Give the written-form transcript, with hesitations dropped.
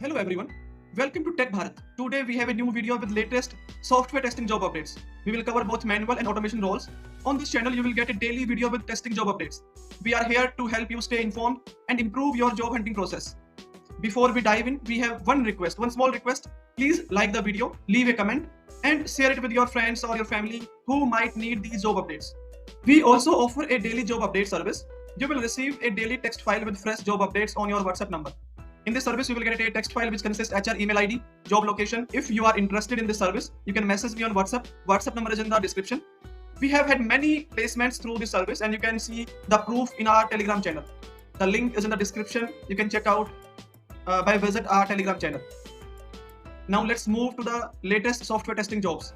Hello everyone, welcome to Tech Bharat. Today we have a new video with latest software testing job updates. We will cover both manual and automation roles. On this channel you will get a daily video with testing job updates. We are here to help you stay informed and improve your job hunting process. Before we dive in, we have one small request. Please like the video, leave a comment and share it with your friends or your family who might need these job updates. We also offer a daily job update service. You will receive a daily text file with fresh job updates on your WhatsApp number. In this service, you will get a text file which consists HR email ID, job location. If you are interested in this service, you can message me on WhatsApp. WhatsApp number is in the description. We have had many placements through this service and you can see the proof in our Telegram channel. The link is in the description. You can check out by visit our Telegram channel. Now let's move to the latest software testing jobs.